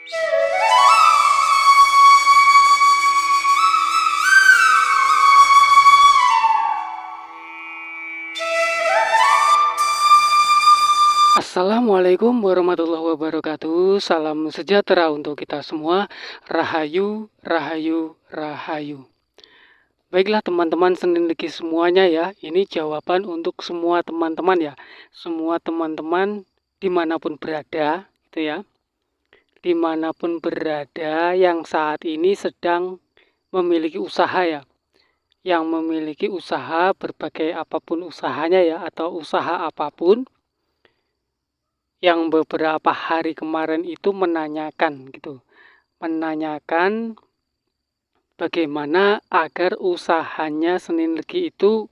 Assalamualaikum warahmatullahi wabarakatuh. Salam sejahtera untuk kita semua. Rahayu, rahayu, rahayu. Baiklah teman-teman Senin Legi semuanya ya. Ini jawaban untuk semua teman-teman ya. Semua teman-teman dimanapun berada, gitu ya. Dimanapun berada yang saat ini sedang memiliki usaha ya. Yang memiliki usaha berbagai apapun usahanya ya, atau usaha apapun. Yang beberapa hari kemarin itu menanyakan bagaimana agar usahanya Senin Legi itu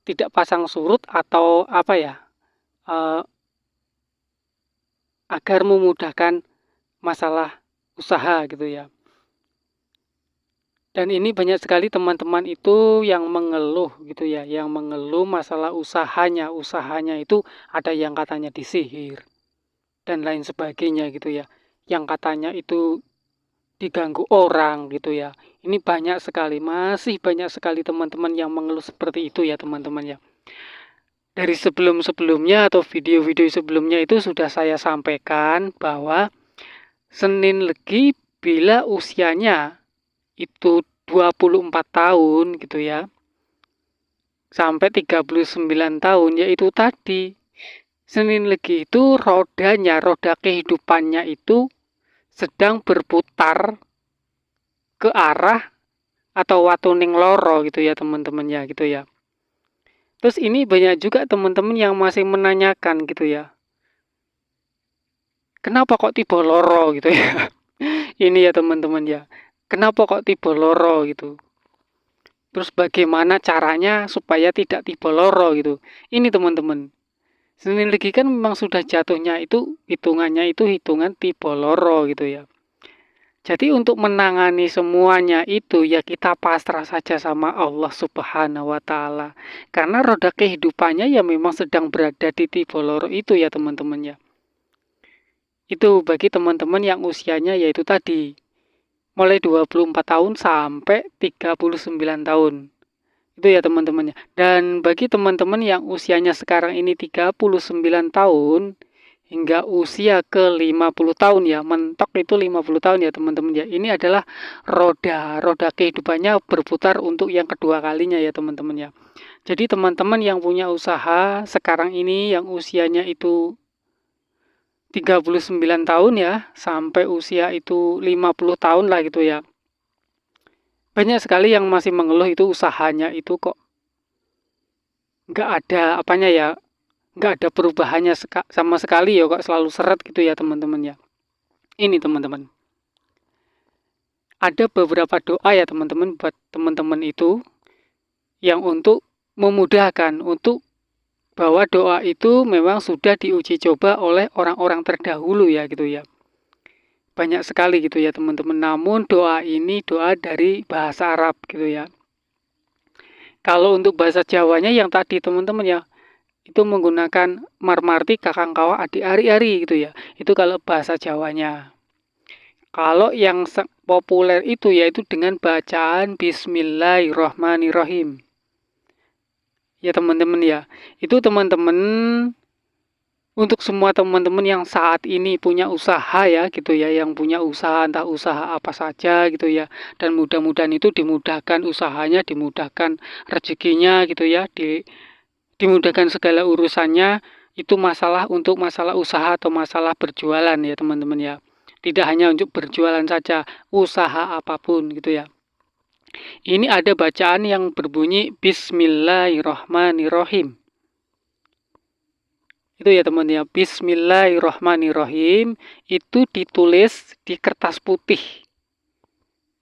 tidak pasang surut atau agar memudahkan masalah usaha gitu ya. Dan ini banyak sekali teman-teman itu yang mengeluh gitu ya, yang mengeluh masalah usahanya itu ada yang katanya disihir dan lain sebagainya gitu ya, yang katanya itu diganggu orang gitu ya. Ini masih banyak sekali teman-teman yang mengeluh seperti itu ya teman-teman ya. Dari sebelum-sebelumnya atau video-video sebelumnya itu sudah saya sampaikan bahwa Senin Legi bila usianya itu 24 tahun gitu ya, sampai 39 tahun, yaitu tadi Senin Legi itu roda kehidupannya itu sedang berputar ke arah atau watuning loro gitu ya teman-teman ya gitu ya. Terus ini banyak juga teman-teman yang masih menanyakan gitu ya, kenapa kok tiba loro gitu ya. Ini ya teman-teman ya, kenapa kok tiba loro gitu. Terus bagaimana caranya supaya tidak tiba loro gitu. Ini teman-teman, Senin Legi kan memang sudah jatuhnya itu hitungan tiba loro gitu ya. Jadi untuk menangani semuanya itu ya kita pasrah saja sama Allah Subhanahu wa taala. Karena roda kehidupannya ya memang sedang berada di tiba loro itu ya teman-teman ya. Itu bagi teman-teman yang usianya yaitu tadi mulai 24 tahun sampai 39 tahun. Itu ya teman-teman ya. Dan bagi teman-teman yang usianya sekarang ini 39 tahun hingga usia ke 50 tahun ya, mentok itu 50 tahun ya teman-teman ya. Ini adalah roda kehidupannya berputar untuk yang kedua kalinya ya teman-teman ya. Jadi teman-teman yang punya usaha sekarang ini yang usianya itu 39 tahun ya, sampai usia itu 50 tahun lah gitu ya. Banyak sekali yang masih mengeluh itu usahanya itu kok nggak ada nggak ada perubahannya sama sekali ya, kok selalu seret gitu ya teman-teman ya. Ini teman-teman, ada beberapa doa ya teman-teman buat teman-teman itu yang untuk memudahkan, untuk bahwa doa itu memang sudah diuji coba oleh orang-orang terdahulu ya gitu ya. Banyak sekali gitu ya teman-teman. Namun doa ini doa dari bahasa Arab gitu ya. Kalau untuk bahasa Jawanya yang tadi teman-teman ya, itu menggunakan marmarti kakang kawa adik ari-ari gitu ya. Itu kalau bahasa Jawanya. Kalau yang populer itu yaitu dengan bacaan Bismillahirrahmanirrahim. Ya teman-teman ya. Itu teman-teman untuk semua teman-teman yang saat ini punya usaha ya gitu ya, yang punya usaha entah usaha apa saja gitu ya, dan mudah-mudahan itu dimudahkan usahanya, dimudahkan rezekinya gitu ya, dimudahkan segala urusannya. Itu untuk masalah usaha atau masalah berjualan ya teman-teman ya, tidak hanya untuk berjualan saja, usaha apapun gitu ya. Ini ada bacaan yang berbunyi Bismillahirrahmanirrahim. Itu ya teman ya, Bismillahirrahmanirrahim itu ditulis di kertas putih.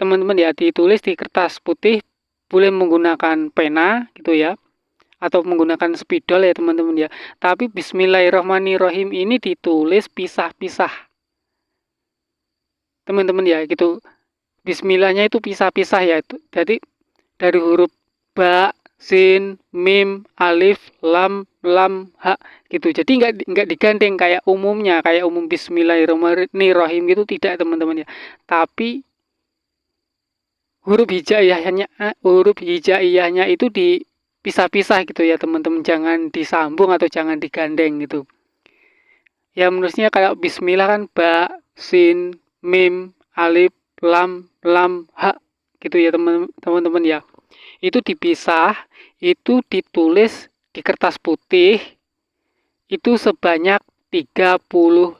Teman-teman ya, ditulis di kertas putih, boleh menggunakan pena gitu ya, atau menggunakan spidol ya teman-teman ya. Tapi Bismillahirrahmanirrahim ini ditulis pisah-pisah. Teman-teman ya, gitu. Bismillahnya itu pisah-pisah ya. Jadi dari huruf ba sin, mim, alif, lam, ha gitu. Jadi nggak digandeng kayak umumnya, kayak umum Bismillahirrahmanirrahim gitu, tidak teman-teman ya. Tapi huruf hijaiyahnya itu dipisah-pisah gitu ya teman-teman, jangan disambung atau jangan digandeng gitu. Ya menurutnya kayak bismillah kan ba, sin, mim, alif, lam, ha gitu ya teman-teman ya. Itu dipisah, itu ditulis di kertas putih itu sebanyak 35.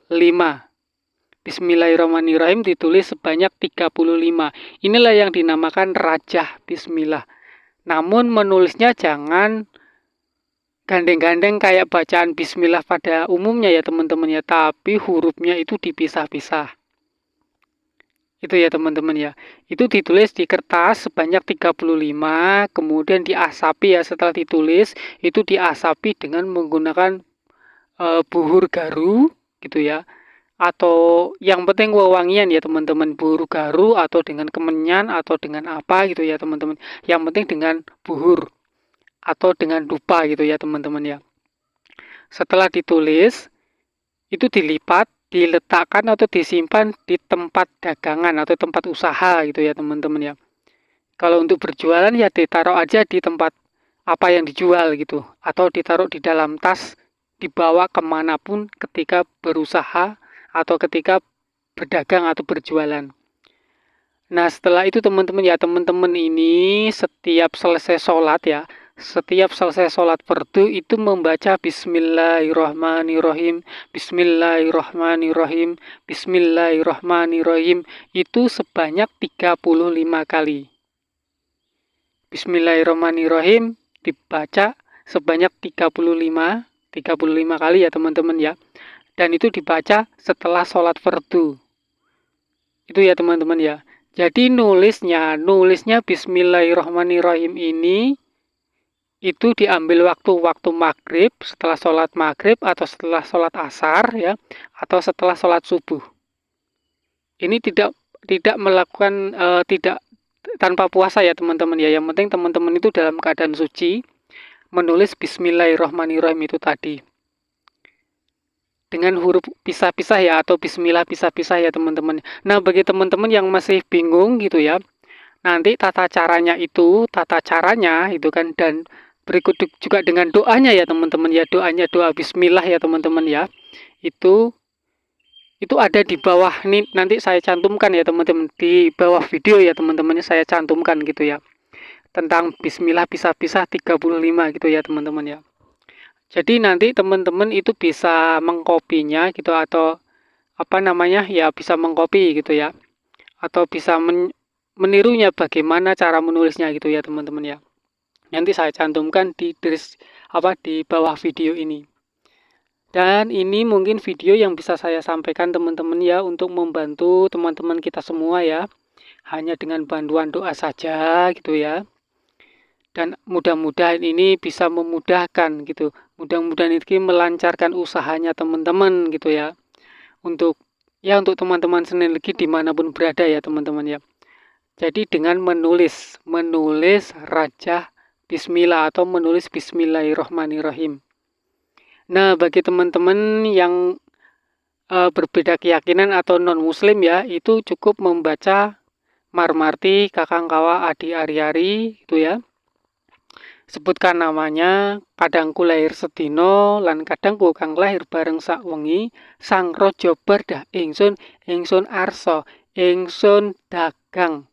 Bismillahirrahmanirrahim ditulis sebanyak 35. Inilah yang dinamakan rajah bismillah. Namun menulisnya jangan gandeng-gandeng kayak bacaan bismillah pada umumnya ya teman-teman ya, tapi hurufnya itu dipisah-pisah. Itu ya teman-teman ya. Itu ditulis di kertas sebanyak 35, kemudian diasapi ya, setelah ditulis itu diasapi dengan menggunakan buhur garu gitu ya. Atau yang penting wewangian ya teman-teman, buhur garu atau dengan kemenyan atau dengan apa gitu ya teman-teman. Yang penting dengan buhur atau dengan dupa gitu ya teman-teman ya. Setelah ditulis itu dilipat, diletakkan atau disimpan di tempat dagangan atau tempat usaha gitu ya teman-teman ya. Kalau untuk berjualan ya ditaruh aja di tempat apa yang dijual gitu, atau ditaruh di dalam tas, dibawa kemanapun ketika berusaha atau ketika berdagang atau berjualan. Nah setelah itu teman-teman ya, teman-teman ini setiap selesai sholat ya, setiap selesai sholat fardu itu membaca Bismillahirrahmanirrahim, Bismillahirrahmanirrahim, Bismillahirrahmanirrahim itu sebanyak 35 kali. Bismillahirrahmanirrahim dibaca sebanyak 35 kali ya teman-teman ya. Dan itu dibaca setelah sholat fardu. Itu ya teman-teman ya. Jadi nulisnya Bismillahirrahmanirrahim ini itu diambil waktu maghrib, setelah sholat maghrib atau setelah sholat asar ya, atau setelah sholat subuh. Ini tidak melakukan tidak tanpa puasa ya teman-teman ya. Yang penting teman-teman itu dalam keadaan suci menulis Bismillahirrahmanirrahim itu tadi dengan huruf pisah-pisah ya, atau bismillah pisah-pisah ya teman-teman. Nah bagi teman-teman yang masih bingung gitu ya, nanti tata caranya itu kan, dan berikut juga dengan doanya ya teman-teman ya, doa bismillah ya teman-teman ya. Itu ada di bawah nih, nanti saya cantumkan ya teman-teman, di bawah video ya teman-temannya saya cantumkan gitu ya, tentang bismillah pisah-pisah 35 gitu ya teman-teman ya. Jadi nanti teman-teman itu bisa mengkopinya gitu, atau apa namanya ya, bisa mengcopy gitu ya, atau bisa menirunya bagaimana cara menulisnya gitu ya teman-teman ya. Nanti saya cantumkan di bawah video ini. Dan ini mungkin video yang bisa saya sampaikan teman-teman ya, untuk membantu teman-teman kita semua ya. Hanya dengan bantuan doa saja gitu ya. Dan mudah-mudahan ini bisa memudahkan gitu. Mudah-mudahan ini melancarkan usahanya teman-teman gitu ya. Untuk teman-teman sendiri dimanapun berada ya teman-teman ya. Jadi dengan menulis rajah bismillah atau menulis bismillahirrahmanirrahim. Nah bagi teman-teman yang berbeda keyakinan atau non muslim ya, itu cukup membaca marmarti kakang kawa adi ari-ari itu ya. Sebutkan namanya, kadangku lahir sedino lan kadangku kang lahir bareng sak wengi, sang raja bardah ingsun arsa, ingsun dagang,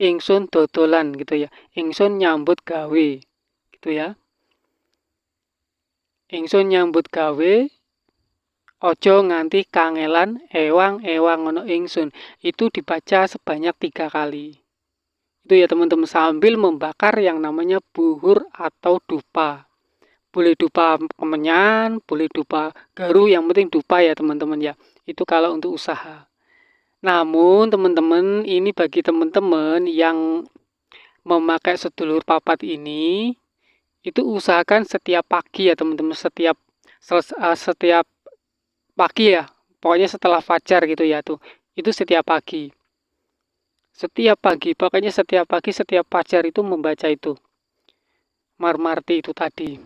ingsun dodolan gitu ya, ingsun nyambut gawe gitu ya, ingsun nyambut gawe ojo nganti kangelan ewang ngono ingsun. Itu dibaca sebanyak 3 kali. Itu ya teman-teman, sambil membakar yang namanya buhur atau dupa. Boleh dupa kemenyan, boleh dupa garu, yang penting dupa ya teman-teman ya. Itu kalau untuk usaha. Namun teman-teman, ini bagi teman-teman yang memakai sedulur papat ini, itu usahakan setiap pagi ya teman-teman, setiap pagi ya. Pokoknya setelah fajar gitu ya tuh. Itu setiap pagi. Pokoknya setiap pagi, setiap fajar itu membaca itu. marmarti itu tadi.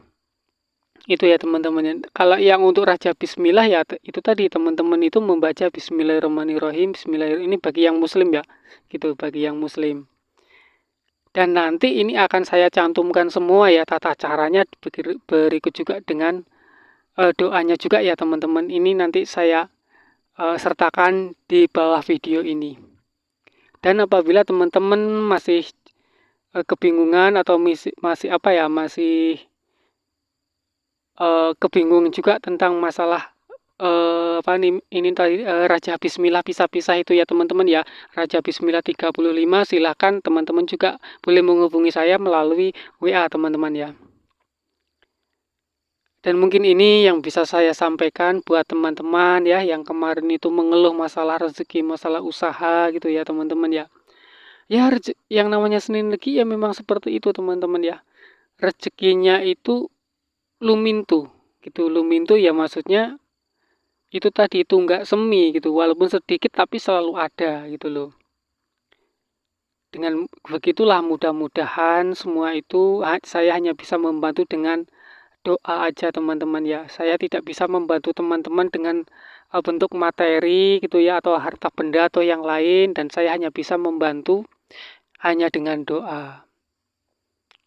Itu ya teman-teman. Kalau yang untuk Raja Bismillah ya itu tadi teman-teman itu membaca Bismillahirrahmanirrahim. Bismillahirrahmanirrahim ini bagi yang muslim ya. Gitu bagi yang muslim. Dan nanti ini akan saya cantumkan semua ya tata caranya berikut juga dengan doanya juga ya teman-teman. Ini nanti saya sertakan di bawah video ini. Dan apabila teman-teman masih kebingungan atau masih apa ya, masih kebingungan juga tentang masalah apa nih ini tadi Raja Bismillah pisah-pisah itu ya teman-teman ya. Raja Bismillah 35 silakan teman-teman juga boleh menghubungi saya melalui WA teman-teman ya. Dan mungkin ini yang bisa saya sampaikan buat teman-teman ya yang kemarin itu mengeluh masalah rezeki, masalah usaha gitu ya teman-teman ya. Ya yang namanya Senin Legi ya memang seperti itu teman-teman ya. Rezekinya itu lumintu gitu. Lumintu ya maksudnya itu tadi itu enggak semi gitu. Walaupun sedikit tapi selalu ada gitu loh. Dengan begitulah mudah-mudahan semua itu saya hanya bisa membantu dengan doa aja teman-teman ya. Saya tidak bisa membantu teman-teman dengan bentuk materi gitu ya atau harta benda atau yang lain dan saya hanya bisa membantu hanya dengan doa.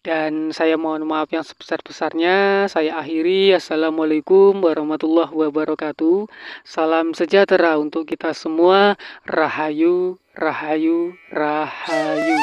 Dan saya mohon maaf yang sebesar-besarnya. Saya akhiri. Assalamualaikum warahmatullahi wabarakatuh. Salam sejahtera untuk kita semua. Rahayu, rahayu, rahayu.